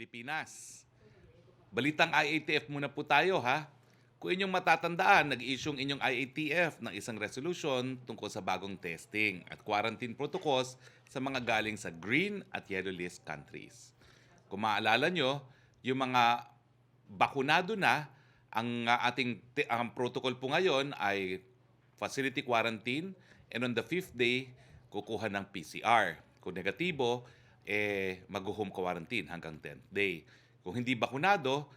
Pilipinas. Balitang IATF muna po tayo ha. Kung inyong matatandaan, nag-issue inyong IATF ng isang resolution tungkol sa bagong testing at quarantine protocols sa mga galing sa green at yellow list countries. Kung maalala nyo, yung mga bakunado na, ang ang protocol po ngayon ay facility quarantine, and on the 5th day, kukuha ng PCR. Kung negatibo, mag-home quarantine hanggang 10th day. Kung hindi bakunado,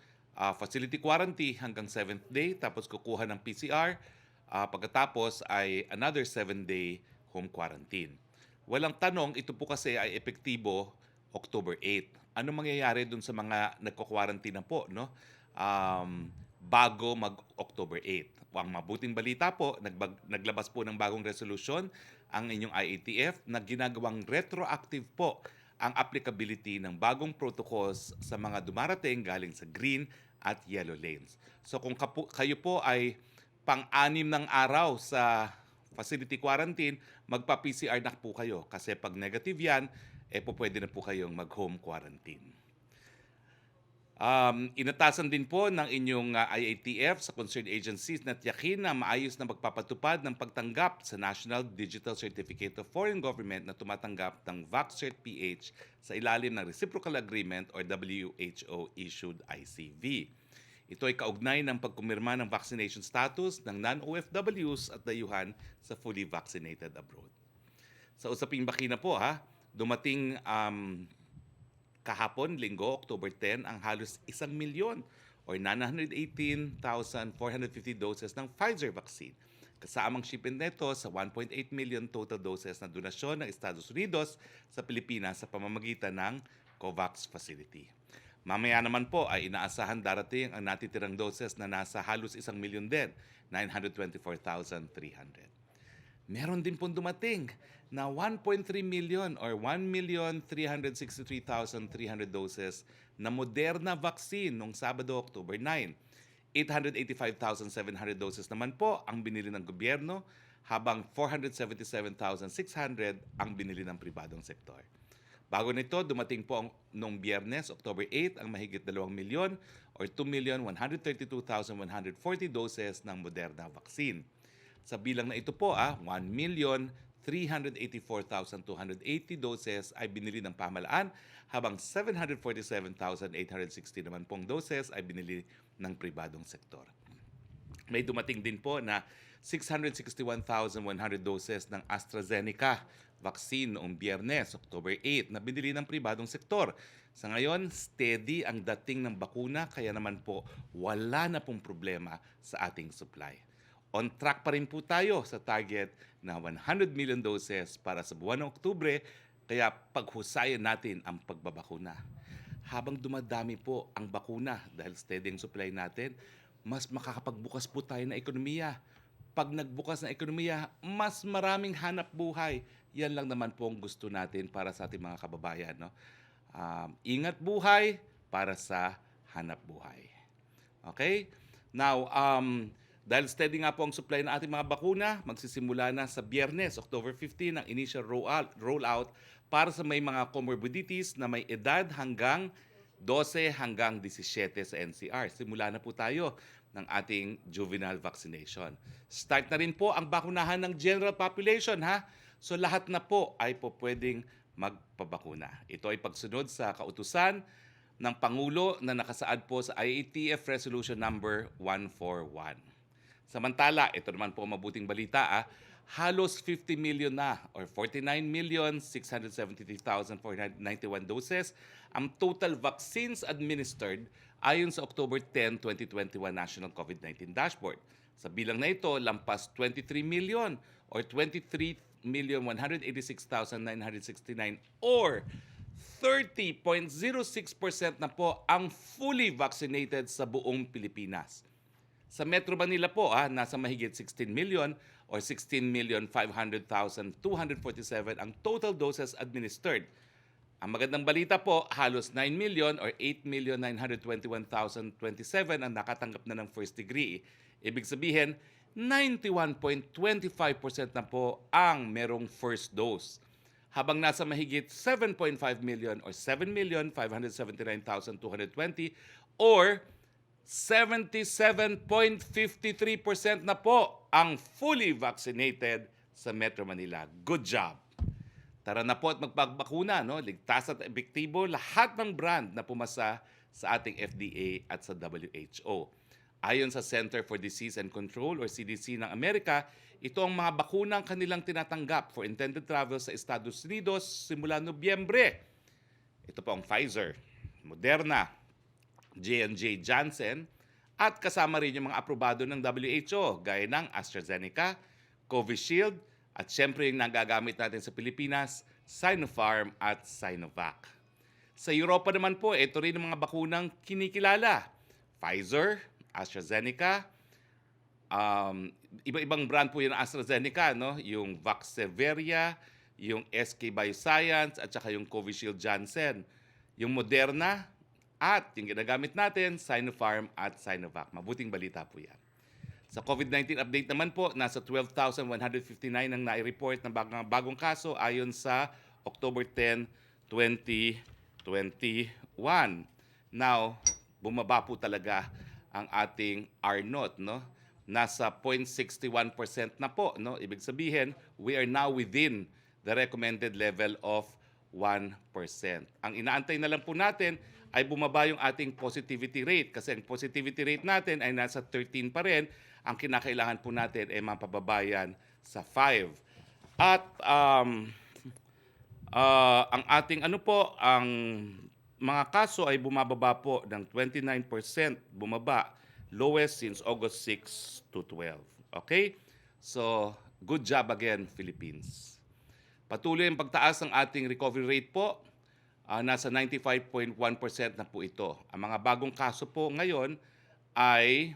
facility quarantine hanggang 7th day, tapos kukuha ng PCR, pagkatapos ay another 7-day home quarantine. Walang tanong, ito po kasi ay epektibo October 8. Ano mangyayari dun sa mga nagko-quarantine na po, no? Bago mag-October 8. Ang mabuting balita po, naglabas po ng bagong resolution ang inyong IATF na ginagawang retroactive po ang applicability ng bagong protocols sa mga dumarating galing sa green at yellow lanes. So kung kayo po ay pang-anim ng araw sa facility quarantine, magpa-PCR na po kayo kasi pag negative yan, pwede na po kayong mag-home quarantine. Inatasan din po ng inyong IATF sa concerned agencies na tiyakin na maayos na magpapatupad ng pagtanggap sa National Digital Certificate of Foreign Government na tumatanggap ng VaxCert-PH sa ilalim ng Reciprocal Agreement or WHO-issued ICV. Ito ay kaugnay ng pagkumirma ng vaccination status ng non-OFWs at dayuhan sa fully vaccinated abroad. Sa usaping bakina po dumating kahapon, linggo, October 10, ang halos 1 milyon or 918,450 doses ng Pfizer vaccine. Kasamang shipment nito sa 1.8 million total doses na donasyon ng Estados Unidos sa Pilipinas sa pamamagitan ng COVAX facility. Mamaya naman po ay inaasahan darating ang natitirang doses na nasa halos 1 milyon din, 924,300. Meron din pong dumating na 1.3 million or 1,363,300 doses na Moderna vaccine noong Sabado, October 9. 885,700 doses naman po ang binili ng gobyerno, habang 477,600 ang binili ng pribadong sektor. Bago nito, dumating po noong Biyernes, October 8, ang mahigit 2 milyon or 2,132,140 doses ng Moderna vaccine. Sa bilang na ito po, 1,384,280 doses ay binili ng pamahalaan, habang 747,860 naman pong doses ay binili ng pribadong sektor. May dumating din po na 661,100 doses ng AstraZeneca vaccine noong Biyernes, October 8, na binili ng pribadong sektor. Sa ngayon, steady ang dating ng bakuna, kaya naman po wala na pong problema sa ating supply. On track pa rin po tayo sa target na 100 million doses para sa buwan ng Oktubre, kaya paghusayan natin ang pagbabakuna. Habang dumadami po ang bakuna dahil steady ang supply natin, mas makakapagbukas po tayo ng ekonomiya. Pag nagbukas ng ekonomiya, mas maraming hanap buhay. Yan lang naman po ang gusto natin para sa ating mga kababayan. No? Ingat buhay para sa hanap buhay. Okay? Now, dahil steady nga po ang supply ng ating mga bakuna, magsisimula na sa Biyernes, October 15, ang initial rollout para sa may mga comorbidities na may edad hanggang 12 hanggang 17 sa NCR. Simula na po tayo ng ating juvenile vaccination. Start na rin po ang bakunahan ng general population So lahat na po ay po pwedeng magpabakuna. Ito ay pagsunod sa kautusan ng Pangulo na nakasaad po sa IATF Resolution Number 141. Samantala, ito naman po mabuting balita, halos 50 million na or 49,673,491 doses ang total vaccines administered ayon sa October 10, 2021 National COVID-19 Dashboard. Sa bilang na ito, lampas 23 million or 23,186,969 or 30.06% na po ang fully vaccinated sa buong Pilipinas. Sa Metro Manila po, nasa mahigit 16 million or 16,500,247 ang total doses administered. Ang magandang balita po, halos 9 million or 8,921,027 ang nakatanggap na ng first degree. Ibig sabihin, 91.25% na po ang merong first dose. habang nasa mahigit 7.5 million or 7,579,220 or 77.53% na po ang fully vaccinated sa Metro Manila. Good job! Tara na po at magpagbakuna, no? Ligtas at epektibo lahat ng brand na pumasa sa ating FDA at sa WHO. Ayon sa Center for Disease and Control or CDC ng Amerika, ito ang mga bakunang kanilang tinatanggap for intended travel sa Estados Unidos simula Nobyembre. Ito po ang Pfizer, Moderna, J&J Janssen, at kasama rin yung mga aprobado ng WHO gaya ng AstraZeneca, Covishield, at syempre yung nagagamit natin sa Pilipinas, Sinopharm at Sinovac. Sa Europa naman po, ito rin ang mga bakunang kinikilala. Pfizer, AstraZeneca, iba-ibang brand po yung AstraZeneca, no? Yung Vaxzevria, yung SK Bioscience, at saka yung Covishield Janssen. Yung Moderna, at yung ginagamit natin, Sinopharm at Sinovac. Mabuting balita po yan. Sa COVID-19 update naman po, nasa 12,159 ang nai-report na bagong kaso ayon sa October 10, 2021. Now, bumaba po talaga ang ating R0, no? Nasa 0.61% na po, no? Ibig sabihin, we are now within the recommended level of 1%. Ang inaantay na lang po natin ay bumaba yung ating positivity rate kasi ang positivity rate natin ay nasa 13 pa rin. Ang kinakailangan po natin ay mapababayan sa 5. At ang ating ang mga kaso ay bumababa po ng 29% bumaba, lowest since August 6 to 12. Okay? So, good job again, Philippines. Patuloy ang pagtaas ng ating recovery rate po. Nasa 95.1% na po ito. Ang mga bagong kaso po ngayon ay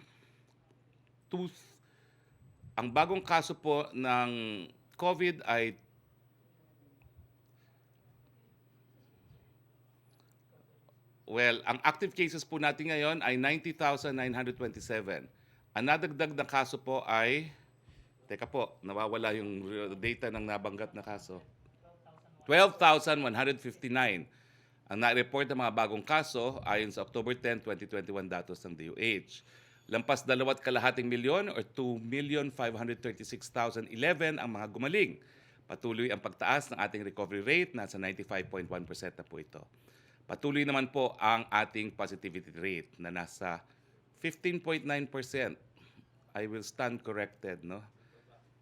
ang bagong kaso po ng COVID ay ang active cases po natin ngayon ay 90,927. Ang nadagdag na kaso po ay, teka po, nawawala yung data ng nabanggat na kaso. 12,159. Ang na-report ng mga bagong kaso ayon sa October 10, 2021 datos ng DOH. Lampas 2.2 milyon or 2,536,011 ang mga gumaling. Patuloy ang pagtaas ng ating recovery rate, nasa 95.1% na po ito. Patuloy naman po ang ating positivity rate na nasa 15.9%. I will stand corrected, no?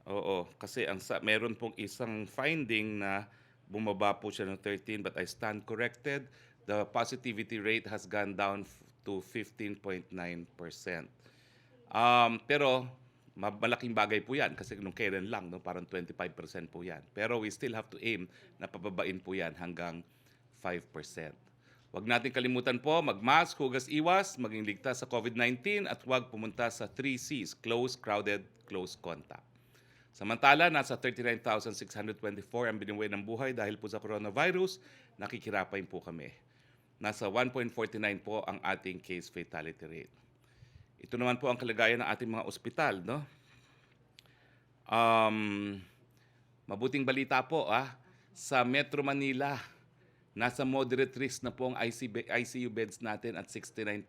Oo, kasi meron pong isang finding na bumaba po siya ng 13 but I stand corrected. The positivity rate has gone down to 15.9%. Pero malaking bagay po yan kasi nung kailan lang, no, parang 25% po yan. Pero we still have to aim na pababain po yan hanggang 5%. Huwag natin kalimutan po, mag-mask, hugas iwas, maging ligtas sa COVID-19 at huwag pumunta sa 3 Cs, close, crowded, close contact. Samantala, nasa 39,624 ang binibuhay ng buhay dahil po sa coronavirus, nakikirapay po kami. Nasa 1.49 po ang ating case fatality rate. Ito naman po ang kalagayan ng ating mga ospital, no? Mabuting balita po, sa Metro Manila, nasa moderate risk na po ang ICU beds natin at 69%.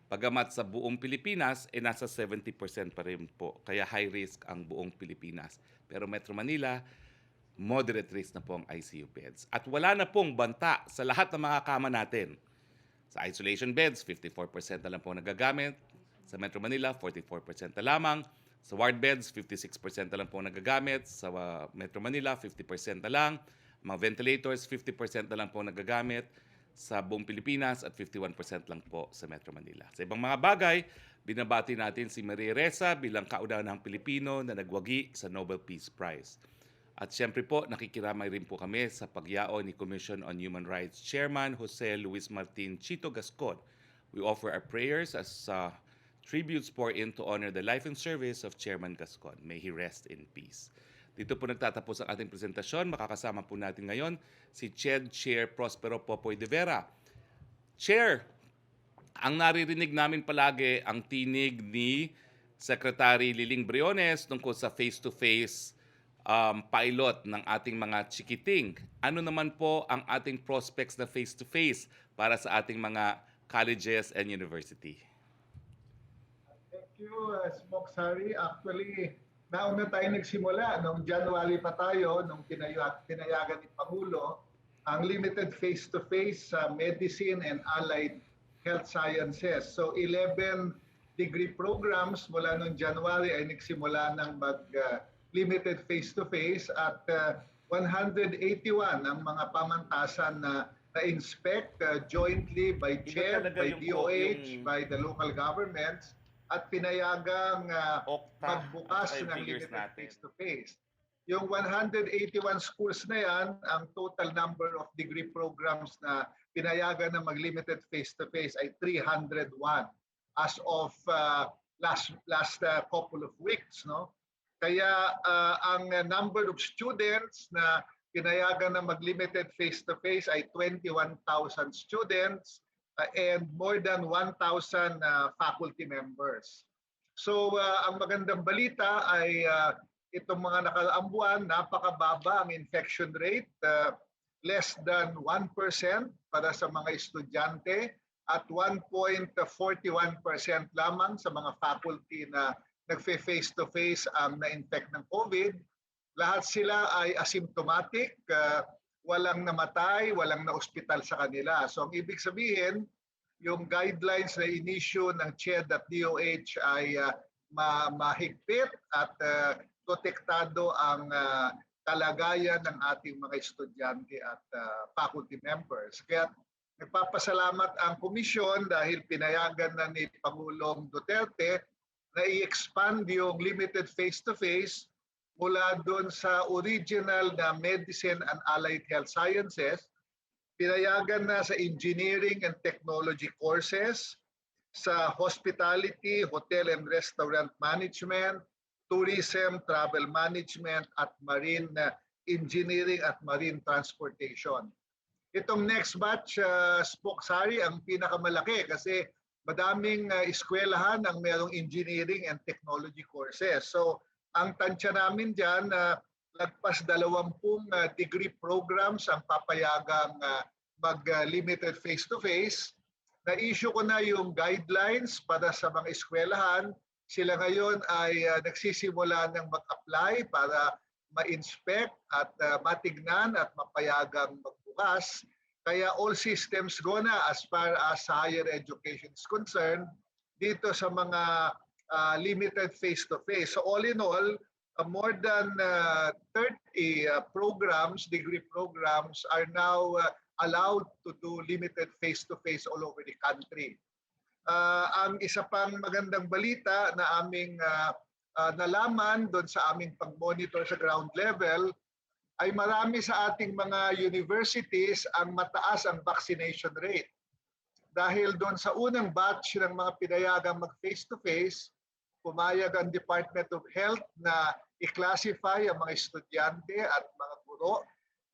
Pagamat sa buong Pilipinas, nasa 70% pa rin po. Kaya high risk ang buong Pilipinas. Pero Metro Manila, moderate risk na po ang ICU beds. At wala na pong banta sa lahat ng mga kama natin. Sa isolation beds, 54% na lang po nagagamit. Sa Metro Manila, 44% na lamang. Sa ward beds, 56% na lang po nagagamit. Sa Metro Manila, 50% na lang. Mga ventilators, 50% na lang po nagagamit sa buong Pilipinas at 51% lang po sa Metro Manila. Sa ibang mga bagay, binabati natin si Maria Ressa bilang kauna-unahang Pilipino na nagwagi sa Nobel Peace Prize. At siyempre po, nakikiramay rin po kami sa pagyao ni Commission on Human Rights Chairman Jose Luis Martin Chito Gascon. We offer our prayers as tributes pour in to honor the life and service of Chairman Gascon. May he rest in peace. Dito po nagtatapos ang ating presentasyon. Makakasama po natin ngayon si CHED Chair Prospero Popoy de Vera. Chair, ang naririnig namin palagi ang tinig ni Secretary Liling Briones tungkol sa face-to-face pilot ng ating mga chikiting. Ano naman po ang ating prospects na face-to-face para sa ating mga colleges and university? Thank you, Smoksari. Actually, nauna tayo nagsimula. Noong January pa tayo, nung pinayagan ni Pangulo, ang limited face-to-face sa medicine and allied health sciences. So 11 degree programs mula noong January ay nagsimula ng limited face-to-face at 181 ang mga pamantasan na na-inspect jointly by CHED, by DOH, by the local governments at pinayagang magbukas ng limited face-to-face. Yung 181 schools na yan, ang total number of degree programs na pinayagan na mag-limited face-to-face ay 301 as of last couple of weeks. No? Kaya ang number of students na pinayagan na mag-limited face-to-face ay 21,000 students and more than 1,000 faculty members. So ang magandang balita ay itong mga nakaraang buwan, napakababa ang infection rate, less than 1% para sa mga estudyante at 1.41% lamang sa mga faculty na nagfe-face-to-face ang na-infect ng COVID. Lahat sila ay asymptomatic, walang namatay, walang na-ospital sa kanila. So ang ibig sabihin, yung guidelines na inisyu ng CHED at DOH ay mahigpit at protektado ang kalagayan ng ating mga estudyante at faculty members. Kaya nagpapasalamat ang komisyon dahil pinayagan na ni Pangulong Duterte na i-expand yung limited face-to-face mula doon sa original na medicine and allied health sciences, pinayagan na sa engineering and technology courses, sa hospitality, hotel and restaurant management, tourism, travel management, at marine engineering at marine transportation. Itong next batch, Spoksari, ang pinakamalaki kasi madaming eskwelahan ang merong engineering and technology courses. So ang tansya namin dyan, lagpas 20 degree programs ang papayagang mag-limited face-to-face. Na-issue ko na yung guidelines para sa mga eskwelahan. Sila ngayon ay nagsisimula ng mag-apply para ma-inspect at matignan at mapayagang magbukas. Kaya all systems go na as far as higher education is concerned dito sa mga limited face-to-face. So all in all, more than 30 programs, degree programs are now allowed to do limited face-to-face all over the country. Ang isa pang magandang balita na aming nalaman doon sa aming pag-monitor sa ground level ay marami sa ating mga universities ang mataas ang vaccination rate. Dahil doon sa unang batch ng mga pinayagang mag-face-to-face, pumayag ang Department of Health na i-classify ang mga estudyante at mga guro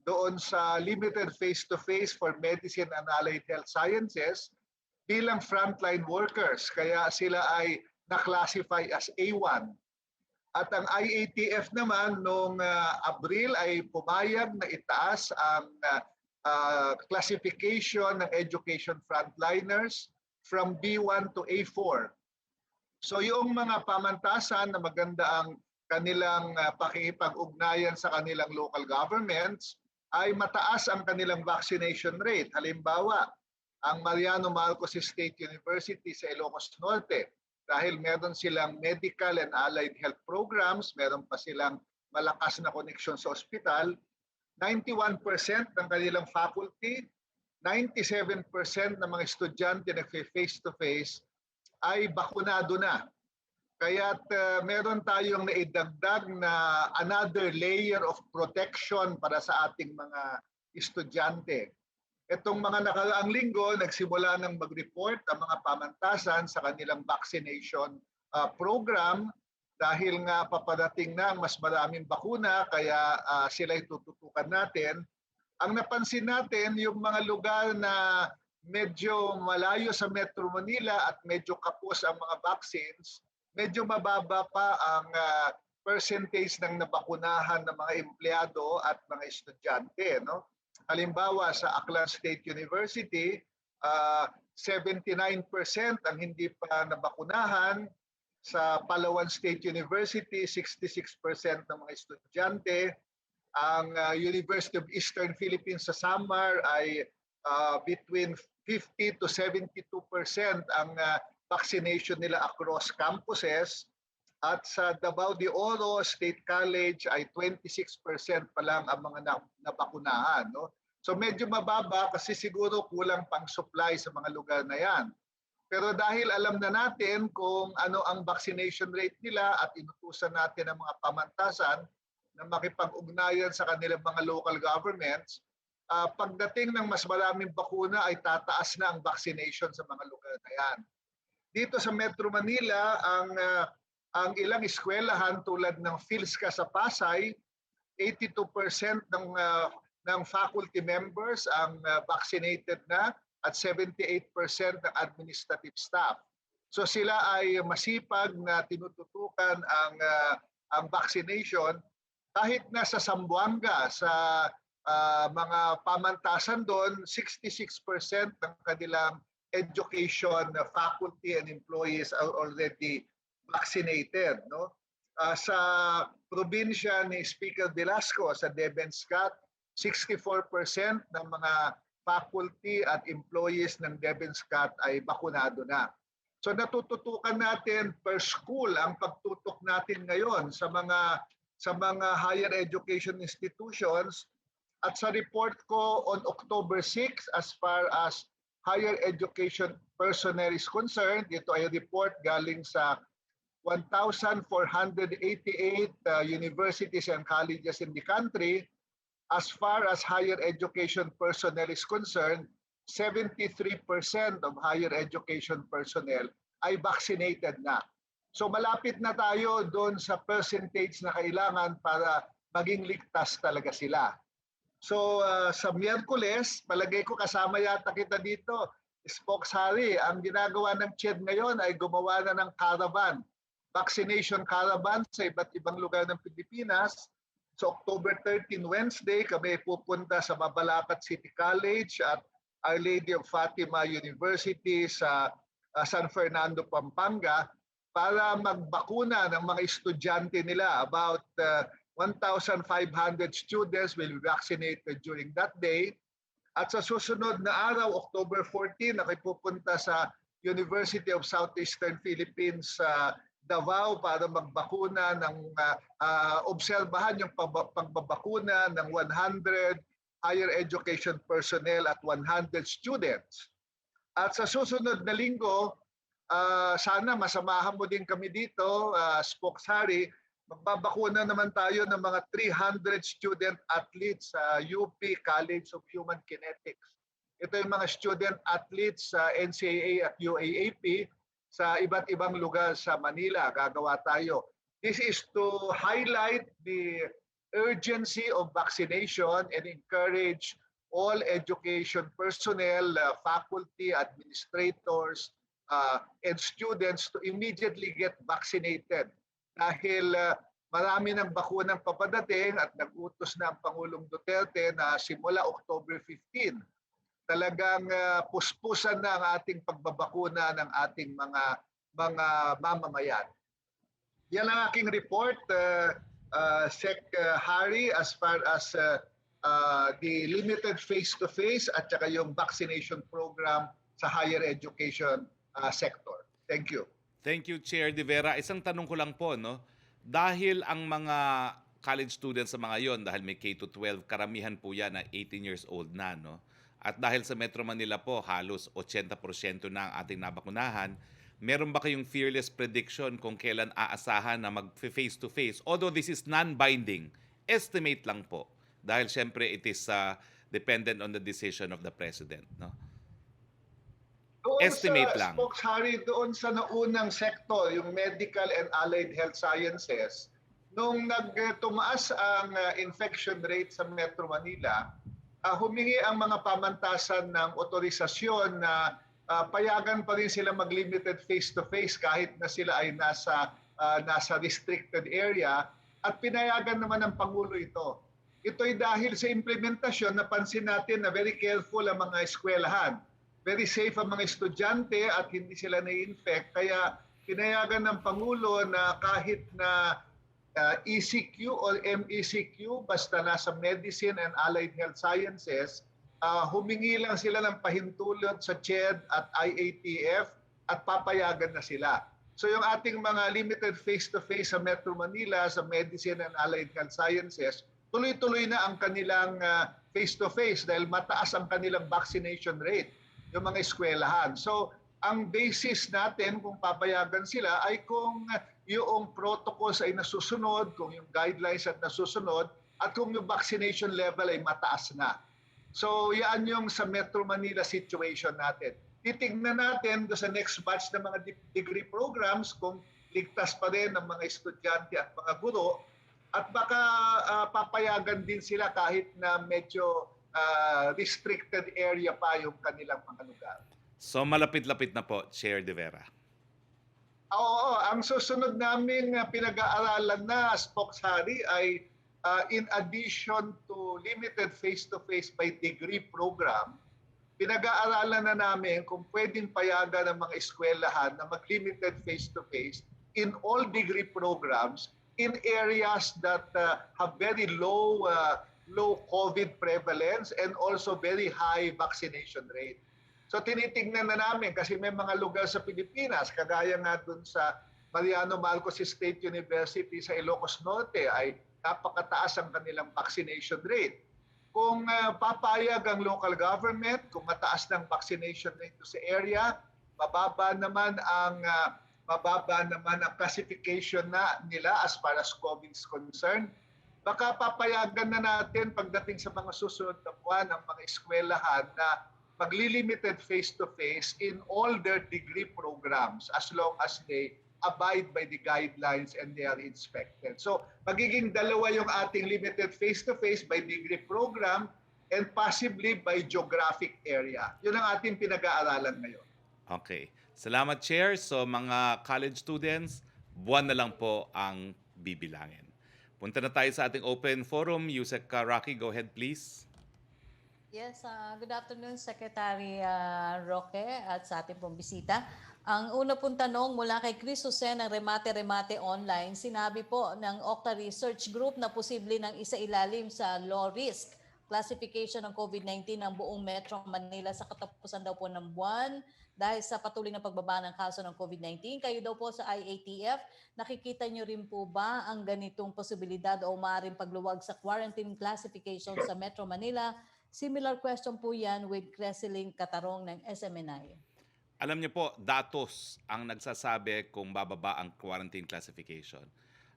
doon sa limited face-to-face for medicine and allied health sciences bilang frontline workers. Kaya sila ay na-classify as A1. At ang IATF naman noong Abril ay pumayag na itaas ang classification ng education frontliners from B1 to A4. So yung mga pamantasan na maganda ang kanilang pakikipag-ugnayan sa kanilang local governments ay mataas ang kanilang vaccination rate. Halimbawa, ang Mariano Marcos State University sa Ilocos Norte, dahil meron silang medical and allied health programs, meron pa silang malakas na koneksyon sa ospital, 91% ng kanilang faculty, 97% ng mga estudyante na face-to-face ay bakunado na. Kaya't meron tayong naidagdag na another layer of protection para sa ating mga estudyante. Itong mga nakaraang linggo, nagsimula ng mag-report ang mga pamantasan sa kanilang vaccination program dahil nga paparating na ang mas maraming bakuna, kaya sila tututukan natin. Ang napansin natin, yung mga lugar na medyo malayo sa Metro Manila at medyo kapos ang mga vaccines, medyo mababa pa ang percentage ng nabakunahan ng mga empleyado at mga estudyante, no? Halimbawa sa Aklan State University, 79% ang hindi pa nabakunahan. Sa Palawan State University, 66% ng mga estudyante. Ang University of Eastern Philippines sa Samar ay between 50 to 72% ang vaccination nila across campuses. At sa Davao de Oro State College ay 26% pa lang ang mga nabakunahan. No? So medyo mababa kasi siguro kulang pang supply sa mga lugar na yan. Pero dahil alam na natin kung ano ang vaccination rate nila at inutusan natin ang mga pamantasan na makipag-ugnayan sa kanilang mga local governments, pagdating ng mas maraming bakuna ay tataas na ang vaccination sa mga lugar na yan. Dito sa Metro Manila, ang ilang eskwelahan tulad ng PhilSCA sa Pasay, 82% ng faculty members ang vaccinated na at 78% ng administrative staff. So sila ay masipag na tinututukan ang vaccination kahit na sa Zamboanga, sa mga pamantasan doon, 66% ng kanilang education faculty and employees are already vaccinated. No? Sa probinsya ni Speaker Velasco, sa Debenscat, 64% ng mga faculty at employees ng Debenscat ay bakunado na. So natututukan natin per school ang pagtutok natin ngayon sa mga higher education institutions. At sa report ko on October 6, as far as higher education personnel is concerned, ito ay report galing sa 1,488 universities and colleges in the country. As far as higher education personnel is concerned, 73% of higher education personnel ay vaccinated na. So malapit na tayo doon sa percentage na kailangan para maging ligtas talaga sila. So sa Miyerkules, palagay ko kasama yata kita dito, Spokesperson, ang ginagawa ng CHED ngayon ay gumawa na ng caravan, vaccination caravan sa iba't ibang lugar ng Pilipinas. So October 13, Wednesday, kami pupunta sa Mabalacat City College at Our Lady of Fatima University sa San Fernando, Pampanga para magbakuna ng mga estudyante nila. About 1,500 students will be vaccinated during that day. At sa susunod na araw, October 14, pupunta sa University of Southeastern Philippines sa Davao para magbakuna ng obserbahan yung pagbabakuna ng 100 higher education personnel at 100 students. At sa susunod na linggo, sana masamahan mo din kami dito, Spokesperson, magbabakuna naman tayo ng mga 300 student athletes sa UP College of Human Kinetics. Ito yung mga student athletes sa NCAA at UAAP sa iba't ibang lugar sa Manila. Gagawa tayo. This is to highlight the urgency of vaccination and encourage all education personnel, faculty, administrators, and students to immediately get vaccinated. Dahil marami ng bakunang papadating at nag-utos na ang Pangulong Duterte na simula October 15, talagang puspusan na ang ating pagbabakuna ng ating mga mamamayan. Yan ang aking report, Sec. Harry, as far as the limited face-to-face at saka yung vaccination program sa higher education sector. Thank you. Thank you, Chair De Vera. Isang tanong ko lang po, no? Dahil ang mga college students sa mga yon, dahil may K-12, karamihan po yan na 18 years old na, no? At dahil sa Metro Manila po, halos 80% na ang ating nabakunahan, meron ba kayong fearless prediction kung kailan aasahan na mag-face-to-face? Although this is non-binding, estimate lang po. Dahil syempre it is dependent on the decision of the President, no? Estimate lang. Spokesperson, doon sa naunang sektor, yung medical and allied health sciences, nung nagtumaas ang infection rate sa Metro Manila, humingi ang mga pamantasan ng otorisasyon na payagan pa rin sila mag-limited face-to-face kahit na sila ay nasa nasa restricted area at pinayagan naman ng Pangulo ito. Ito'y dahil sa implementasyon, napansin natin na very careful ang mga eskwelahan. Very safe ang mga estudyante at hindi sila na-infect. Kaya pinayagan ng Pangulo na kahit na ECQ or MECQ, basta nasa Medicine and Allied Health Sciences, humingi lang sila ng pahintulot sa CHED at IATF at papayagan na sila. So yung ating mga limited face-to-face sa Metro Manila, sa Medicine and Allied Health Sciences, tuloy-tuloy na ang kanilang face-to-face dahil mataas ang kanilang vaccination rate, yung mga eskwelahan. So ang basis natin kung papayagan sila ay kung yung protocols ay nasusunod, kung yung guidelines at nasusunod, at kung yung vaccination level ay mataas na. So yan yung sa Metro Manila situation natin. Titignan natin sa next batch ng mga degree programs kung ligtas pa rin ang mga estudyante at mga guro at baka papayagan din sila kahit na medyo restricted area pa yung kanilang mga lugar. So malapit-lapit na po, Chair De Vera. Oo, ang susunod naming pinag-aaralan na, Spokeshari, ay in addition to limited face-to-face by degree program, pinag-aaralan na namin kung pwedeng payagan ng mga eskwelahan na mag-limited face-to-face in all degree programs in areas that have very low COVID prevalence and also very high vaccination rate. So tinitingnan na namin kasi may mga lugar sa Pilipinas, kagaya nga dun sa Mariano Marcos State University sa Ilocos Norte ay napakataas ang kanilang vaccination rate. Kung papayag ang local government, kung mataas ng vaccination rate sa area, mababa naman ang classification na nila as far as COVID is concerned, baka papayagan na natin pagdating sa mga susunod na buwan ng mga eskwelahan na magli-limited face-to-face in all their degree programs as long as they abide by the guidelines and they are inspected. So magiging dalawa yung ating limited face-to-face by degree program and possibly by geographic area. Yun ang ating pinag-aaralan ngayon. Okay. Salamat, Chair. So mga college students, buwan na lang po ang bibilangin. Punta na tayo sa ating open forum. Yusek Roque, go ahead please. Yes, good afternoon Secretary Roque at sa ating pong bisita. Ang una pong tanong mula kay Chris Jose ng Remate Online, sinabi po ng Octa Research Group na posible ng isailalim sa low risk classification ng COVID-19 ng buong Metro Manila sa katapusan daw po ng buwan dahil sa patuloy na pagbaba ng kaso ng COVID-19. Kayo daw po sa IATF, nakikita nyo rin po ba ang ganitong posibilidad o maaaring pagluwag sa quarantine classification sa Metro Manila? Similar question po yan with Creseling Catarong ng SMNI. Alam niyo po, datos ang nagsasabi kung bababa ang quarantine classification.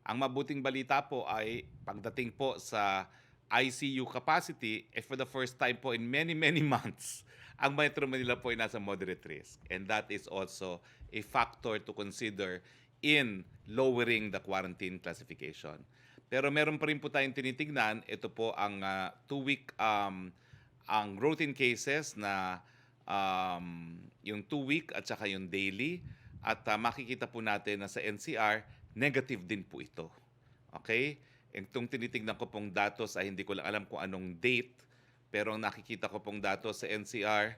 Ang mabuting balita po ay pagdating po sa ICU capacity, for the first time po in many months, ang Metro Manila po ay nasa moderate risk. And that is also a factor to consider in lowering the quarantine classification. Pero meron pa rin po tayong tinitignan, ito po ang 2-week ang growth in cases na yung 2-week at saka yung daily. At makikita po natin na sa NCR, negative din po ito. Okay? Itong tinitignan ko pong datos ay hindi ko lang alam kung anong date, pero ang nakikita ko pong datos sa NCR,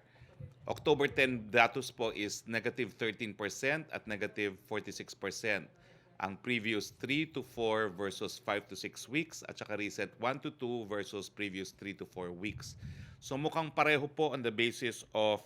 October 10 datos po is negative 13% at negative 46%. Ang previous 3 to 4 versus 5 to 6 weeks at saka recent 1 to 2 versus previous 3 to 4 weeks. So mukhang pareho po on the basis of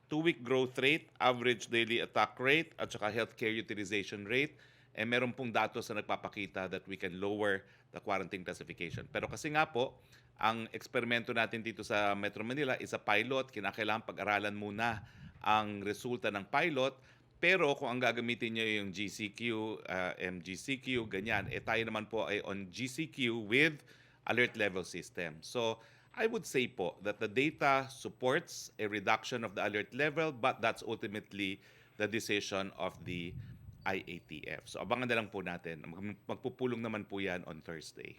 2-week growth rate, average daily attack rate, at saka healthcare utilization rate. Meron pong datos na nagpapakita that we can lower the quarantine classification. Pero kasi nga po, ang eksperimento natin dito sa Metro Manila is a pilot. Kinakailangan pag-aralan muna ang resulta ng pilot. Pero kung ang gagamitin nyo yung GCQ, MGCQ, ganyan, tayo naman po ay on GCQ with alert level system. So I would say po that the data supports a reduction of the alert level, but that's ultimately the decision of the IATF. So abangan na lang po natin. Magpupulong naman po yan on Thursday.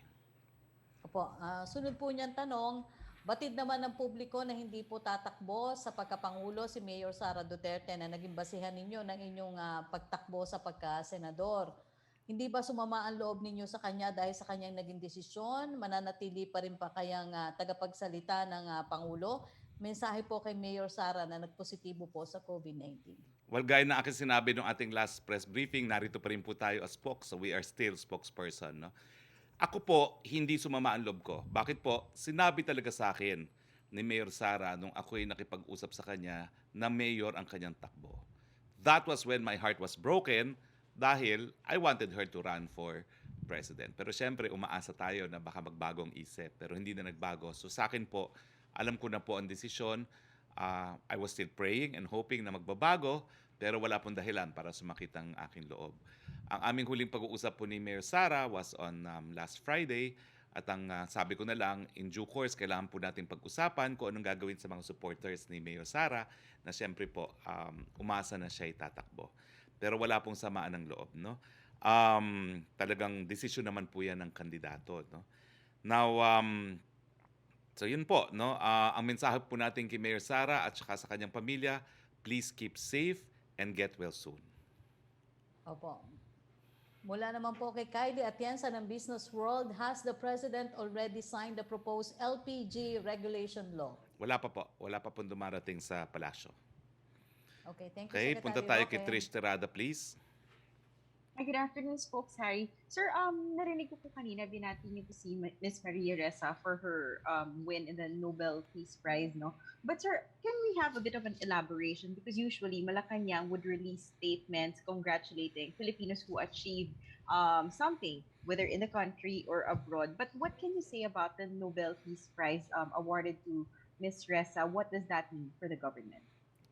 Opo, sunod po niyan tanong, batid naman ng publiko na hindi po tatakbo sa pagkapangulo si Mayor Sara Duterte na naging basihan ninyo ng inyong pagtakbo sa pagka-senador. Hindi ba sumama ang loob ninyo sa kanya dahil sa kanyang naging desisyon? Mananatili pa rin pa kayang tagapagsalita ng Pangulo? Mensahe po kay Mayor Sara na nagpositibo po sa COVID-19. Well, gaya na aking sinabi nung ating last press briefing, narito pa rin po tayo as spokes. So we are still spokesperson. No? Ako po, hindi sumama ang loob ko. Bakit po? Sinabi talaga sa akin ni Mayor Sara nung ako'y nakipag-usap sa kanya na mayor ang kanyang takbo. That was when my heart was broken dahil I wanted her to run for president. Pero syempre, umaasa tayo na baka magbagong isip. Pero hindi na nagbago. So sa akin po, alam ko na po ang desisyon. I was still praying and hoping na magbabago, pero wala pong dahilan para sumakit ang aking loob. Ang aming huling pag-uusap po ni Mayor Sara was on last Friday. At ang sabi ko na lang, in due course, kailangan po natin pag-usapan kung anong gagawin sa mga supporters ni Mayor Sara na siyempre po, umasa na siya itatakbo. Pero wala pong samaan ng loob. No? Talagang desisyon naman po yan ng kandidato. No? Now, so yun po. No? Ang mensahe po natin kay Mayor Sara at saka sa kanyang pamilya, please keep safe and get well soon. Opo. Mula naman po kay Kylie Atienza ng Business World, has the President already signed the proposed LPG regulation law? Wala pa po. Wala pa pong dumarating sa palasyo. Okay, thank you, Okay, Secretary punta tayo Roque. kay Trish Terada, please. Hi, good afternoon, Spokes Harry. Sir, narinig ko po kanina, binati niyo po si Miss Maria Ressa for her win in the Nobel Peace Prize, no? But sir, can we have a bit of an elaboration? Because usually, Malacañang would release statements congratulating Filipinos who achieved something, whether in the country or abroad. But what can you say about the Nobel Peace Prize awarded to Miss Ressa? What does that mean for the government?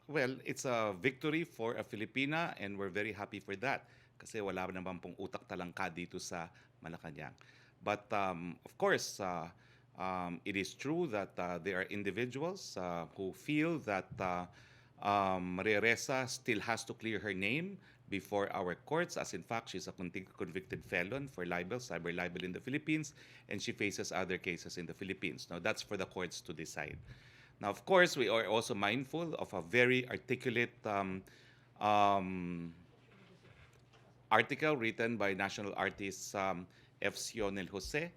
Well, it's a victory for a Filipina and we're very happy for that kasi wala naman pong utak talangka dito sa Malacañang. But of course, it is true that there are individuals who feel that Maria Ressa still has to clear her name before our courts, as in fact, she's a convicted felon for libel, cyber libel in the Philippines, and she faces other cases in the Philippines. Now, that's for the courts to decide. Now, of course, we are also mindful of a very articulate article written by national artist F. Sionel Jose.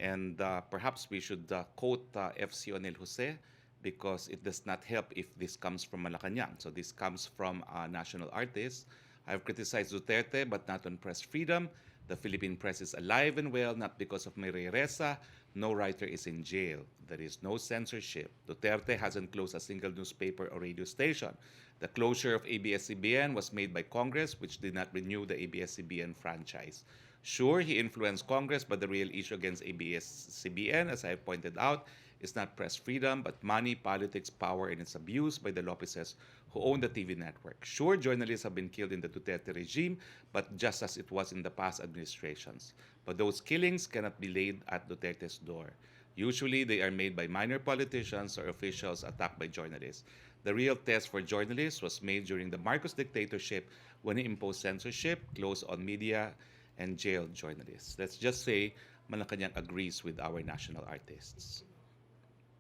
And perhaps we should quote F. Sionel Jose because it does not help if this comes from Malacañang. So this comes from a national artist. I've criticized Duterte, but not on press freedom. The Philippine press is alive and well, not because of Maria Ressa. No writer is in jail. There is no censorship. Duterte hasn't closed a single newspaper or radio station. The closure of ABS-CBN was made by Congress, which did not renew the ABS-CBN franchise. Sure, he influenced Congress, but the real issue against ABS-CBN, as I have pointed out, is not press freedom, but money, politics, power, and its abuse by the Lopezes who own the TV network. Sure, journalists have been killed in the Duterte regime, but just as it was in the past administrations. But those killings cannot be laid at Duterte's door. Usually, they are made by minor politicians or officials attacked by journalists. The real test for journalists was made during the Marcos dictatorship when he imposed censorship, closed on media, and jailed journalists. Let's just say Malacañang agrees with our national artists.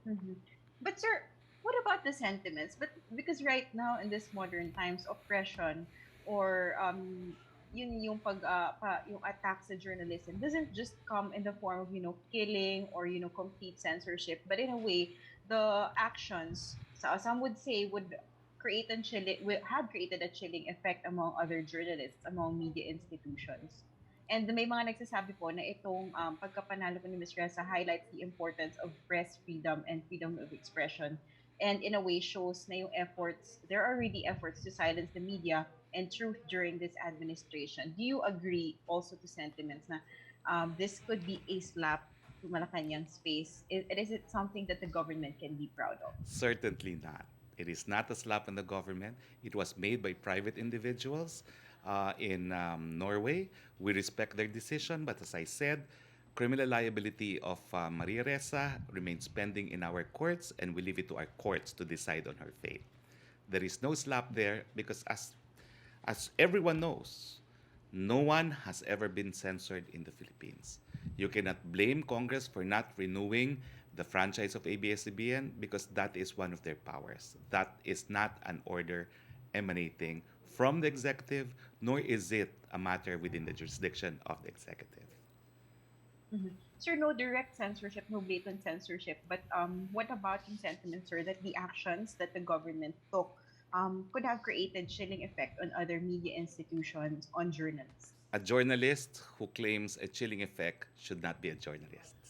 Mm-hmm. But sir, what about the sentiments? But because right now in this modern times, oppression or yung yung attack sa journalism doesn't just come in the form of killing or complete censorship, but in a way the actions, some would say, would have created a chilling effect among other journalists, among media institutions. And may mga nagsasabi po na itong pagkapanalo po ni Ms. Ressa highlights the importance of press freedom and freedom of expression, and in a way shows na yung efforts, there are really efforts to silence the media and truth during this administration. Do you agree also to sentiments na this could be a slap to Malacañang's face? Is it something that the government can be proud of? Certainly not. It is not a slap on the government. It was made by private individuals in Norway. We respect their decision, but as I said, criminal liability of Maria Ressa remains pending in our courts, and we leave it to our courts to decide on her fate. There is no slap there because, as everyone knows, no one has ever been censored in the Philippines. You cannot blame Congress for not renewing the franchise of ABS-CBN because that is one of their powers. That is not an order emanating from the executive, nor is it a matter within the jurisdiction of the executive. Mhm. Sir, no direct censorship, no blatant censorship, but what about yung sentiment, sir, that the actions that the government took could have created chilling effect on other media institutions, on journalists? A journalist who claims a chilling effect should not be a journalist.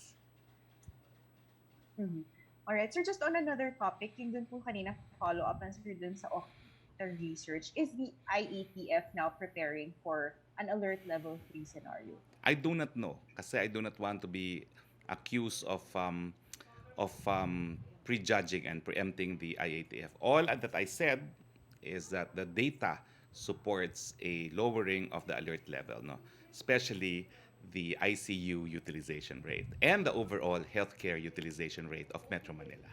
Mhm. All right, sir, just on another topic, yung dun po kanina follow-up answer dun sa Okta research, is the IATF now preparing for an alert level 3 scenario? I do not know kasi I do not want to be accused of prejudging and preempting the IATF. All that I said is that the data supports a lowering of the alert level, no? Especially the ICU utilization rate and the overall healthcare utilization rate of Metro Manila.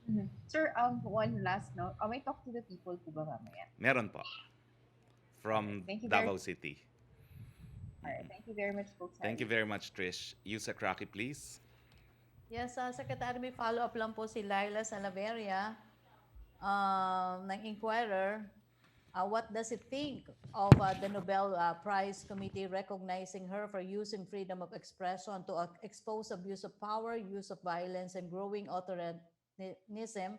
Mhm. Sir, one last note. May talk to the people po ba mamaya? Meron po All right, from thank you Davao City. All right, thank you very much, folks. Thank you very much, Trish. Use a Roque, please. Yes, Secretary, may follow-up lang po si Laila Salaveria ng Inquirer. What does it think of the Nobel Prize Committee recognizing her for using freedom of expression to expose abuse of power, use of violence, and growing authoritarianism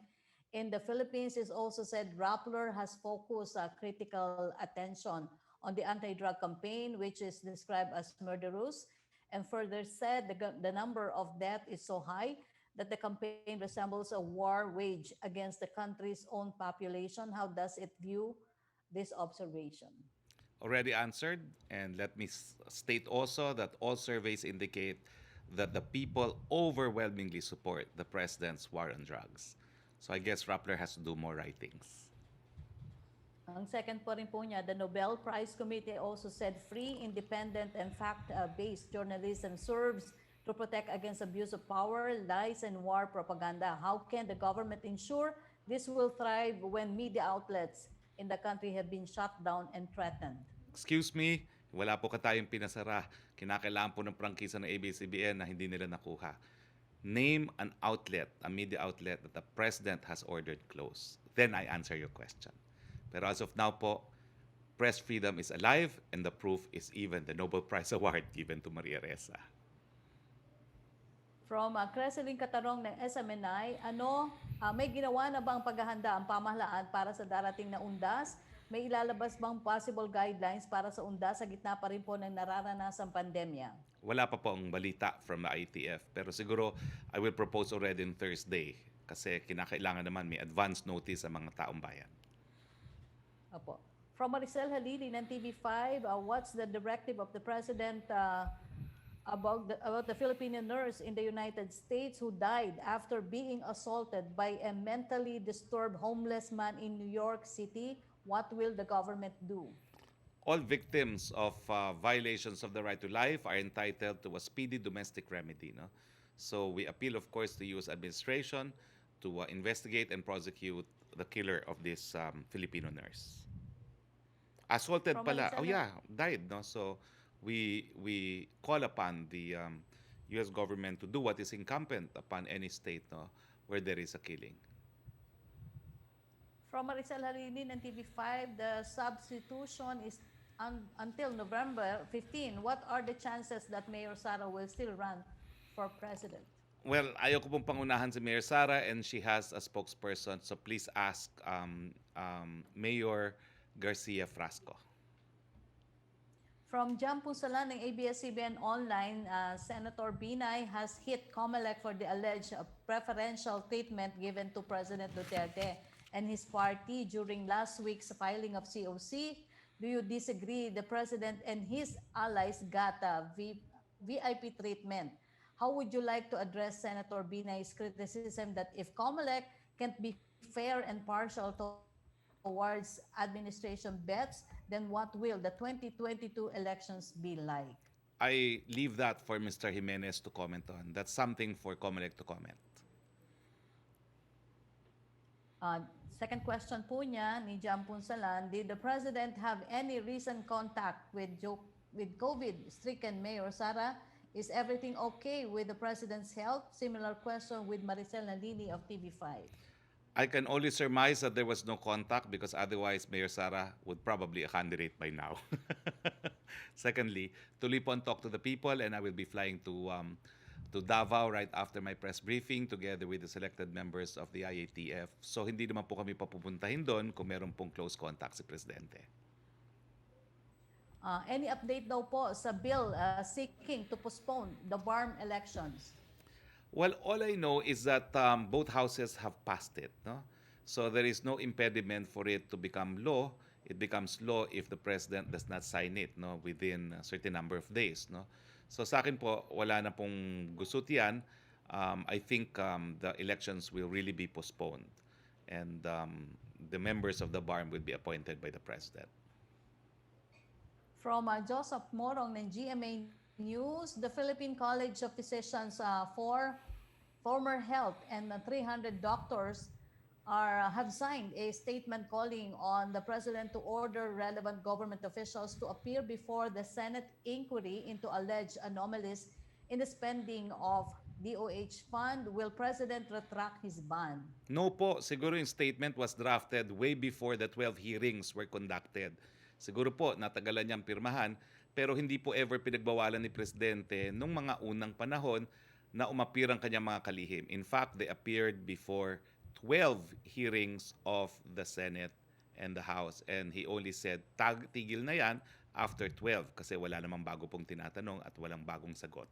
in the Philippines? Is also said Rappler has focused critical attention on the anti-drug campaign, which is described as murderous, and further said the number of deaths is so high that the campaign resembles a war waged against the country's own population. How does it view this observation? Already answered. And let me state also that all surveys indicate that the people overwhelmingly support the president's war on drugs. So I guess Rappler has to do more writings. Ang second po rin po niya, the Nobel Prize Committee also said free, independent, and fact-based journalism serves to protect against abuse of power, lies, and war propaganda. How can the government ensure this will thrive when media outlets in the country have been shut down and threatened? Excuse me, wala po ka tayong pinasara. Kinakailangan po ng prangkisa ng ABS-CBN na hindi nila nakuha. Name an outlet, a media outlet that the president has ordered closed. Then I answer your question. Pero as of now po, press freedom is alive and the proof is even the Nobel Prize Award given to Maria Ressa. From Creseling Katarong ng SMNI, may ginawa na bang paghahanda ang pamahalaan para sa darating na undas? May ilalabas bang possible guidelines para sa undas sa gitna pa rin po ng nararanasang pandemya? Wala pa po ang balita from the ITF. Pero siguro, I will propose already on Thursday kasi kinakailangan naman may advance notice sa mga taong bayan. Opo. From Maricel Halili ng TV5, what's the directive of the President about the Filipino nurse in the United States who died after being assaulted by a mentally disturbed homeless man in New York City? What will the government do? All victims of violations of the right to life are entitled to a speedy domestic remedy. No? So we appeal, of course, to U.S. administration to investigate and prosecute the killer of this Filipino nurse. Assaulted From pala. Maricel- Oh yeah, died. No? So we call upon the U.S. government to do what is incumbent upon any state, no, where there is a killing. From Maricel Halili ng TV5, the substitution is until November 15. What are the chances that Mayor Sara will still run for president? Well, ayoko pong pangunahan si Mayor Sara and she has a spokesperson. So please ask Mayor Garcia Frasco. From Jan Punsalan ng ABS-CBN Online, Senator Binay has hit COMELEC for the alleged preferential treatment given to President Duterte and his party during last week's filing of COC. Do you disagree the President and his allies got a VIP treatment? How would you like to address Senator Binay's criticism that if COMELEC can't be fair and partial towards administration bets, then what will the 2022 elections be like? I leave that for Mr. Jimenez to comment on. That's something for COMELEC to comment. Second question po niya ni Jan Punsalan, did the President have any recent contact with COVID-stricken Mayor Sara? Is everything okay with the President's health? Similar question with Maricel Nalini of TV5. I can only surmise that there was no contact because otherwise Mayor Sara would probably a candidate by now. Secondly, tuloy po ang talk to the people, and I will be flying to Davao right after my press briefing together with the selected members of the IATF. So hindi naman po kami papupuntahin doon kung meron pong close contact si Presidente. Any update daw po sa bill seeking to postpone the BARM elections? Well, all I know is that both houses have passed it, no? So there is no impediment for it to become law. It becomes law if the president does not sign it, no, within a certain number of days, no? So sa akin po, wala na pong gusot yan. I think the elections will really be postponed, and the members of the BARM will be appointed by the president. From Joseph Morong ng GMA News, the Philippine College of Physicians for former health and 300 doctors have signed a statement calling on the president to order relevant government officials to appear before the Senate inquiry into alleged anomalies in the spending of DOH fund. Will President retract his ban? No po, siguro yung statement was drafted way before the 12 hearings were conducted. Siguro po, natagalan niyang pirmahan, pero hindi po ever pinagbawalan ni Presidente nung mga unang panahon na umapir ang kanyang mga kalihim. In fact, they appeared before 12 hearings of the Senate and the House, and he only said, tigil na yan after 12 kasi wala namang bago pong tinatanong at walang bagong sagot.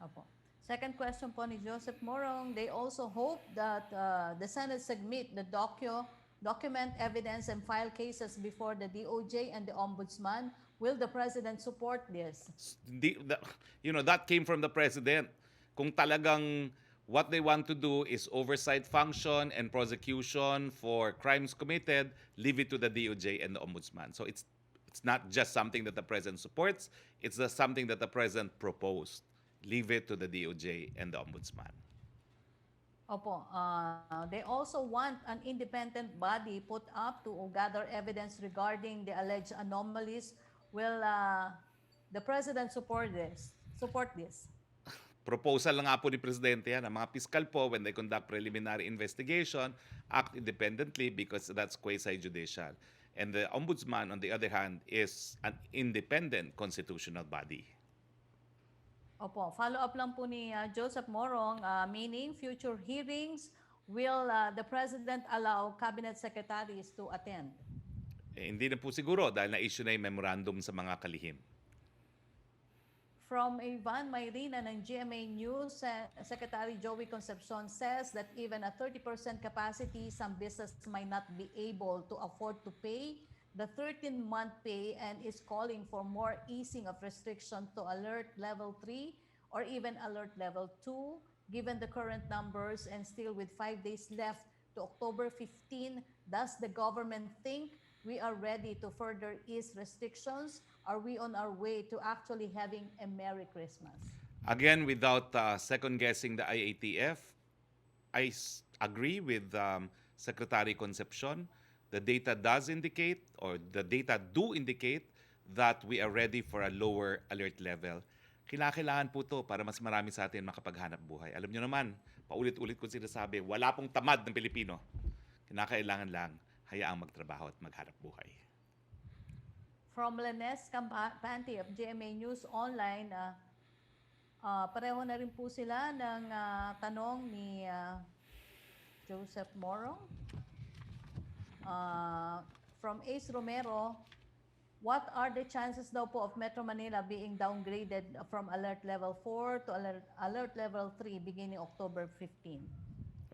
Opo. Second question po ni Joseph Morong, they also hope that the Senate submit the document evidence and file cases before the DOJ and the Ombudsman. Will the President support this? That came from the President. Kung talagang what they want to do is oversight function and prosecution for crimes committed, leave it to the DOJ and the Ombudsman. So it's not just something that the President supports, it's just something that the President proposed. Leave it to the DOJ and the Ombudsman. Opo, they also want an independent body put up to gather evidence regarding the alleged anomalies. Will the President support this? Proposal lang nga po ni Presidente yan. Ang mga piskal po, when they conduct preliminary investigation, act independently because that's quasi-judicial. And the Ombudsman, on the other hand, is an independent constitutional body. Opo, follow-up lang po ni Joseph Morong, meaning future hearings, will the President allow Cabinet Secretaries to attend? Hindi na po siguro dahil na-issue na yung memorandum sa mga kalihim. From Ivan Mayrina ng GMA News, Secretary Joey Concepcion says that even at 30% capacity, some businesses might not be able to afford to pay the 13-month pay and is calling for more easing of restriction to alert level 3 or even alert level 2. Given the current numbers and still with 5 days left to October 15, does the government think we are ready to further ease restrictions? Are we on our way to actually having a Merry Christmas? Again, without second-guessing the IATF, I agree with Secretary Concepcion. The data does indicate, or the data do indicate, that we are ready for a lower alert level. Kailangan po to para mas marami sa atin makapaghanap buhay. Alam nyo naman, paulit-ulit ko sinasabi, wala pong tamad ng Pilipino. Kinakailangan lang, hayaang magtrabaho at maghanap buhay. From Lenes Campante of GMA News Online, pareho na rin po sila ng tanong ni Joseph Morong. From Ace Romero, what are the chances daw po of Metro Manila being downgraded from alert level 4 to alert level 3 beginning October 15?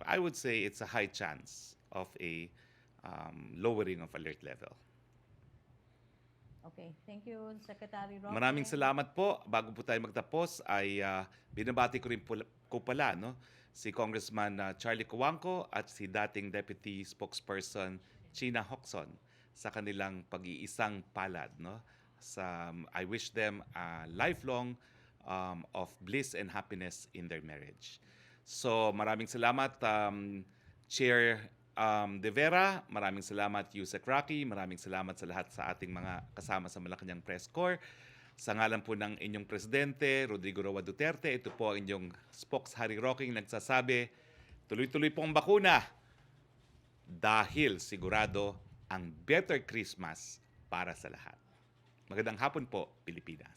I would say it's a high chance of a lowering of alert level. Okay, thank you, Secretary Roque. Maraming salamat po. Bago po tayo magtapos, ay binabati ko rin ko pala, no? Si Congressman Charlie Cuangco at si dating Deputy Spokesperson China Hoxon sa kanilang pag-iisang palad, no? I wish them a lifelong of bliss and happiness in their marriage. So maraming salamat, Chair De Vera, maraming salamat Yusek Roque, maraming salamat sa lahat sa ating mga kasama sa Malacañang Press Corps. Sa ngalan po ng inyong Presidente, Rodrigo Roa Duterte, ito po inyong Spokes Harry Roque nagsasabi, Tuloy-tuloy po ang bakuna dahil sigurado ang better Christmas para sa lahat. Magandang hapon po, Pilipinas.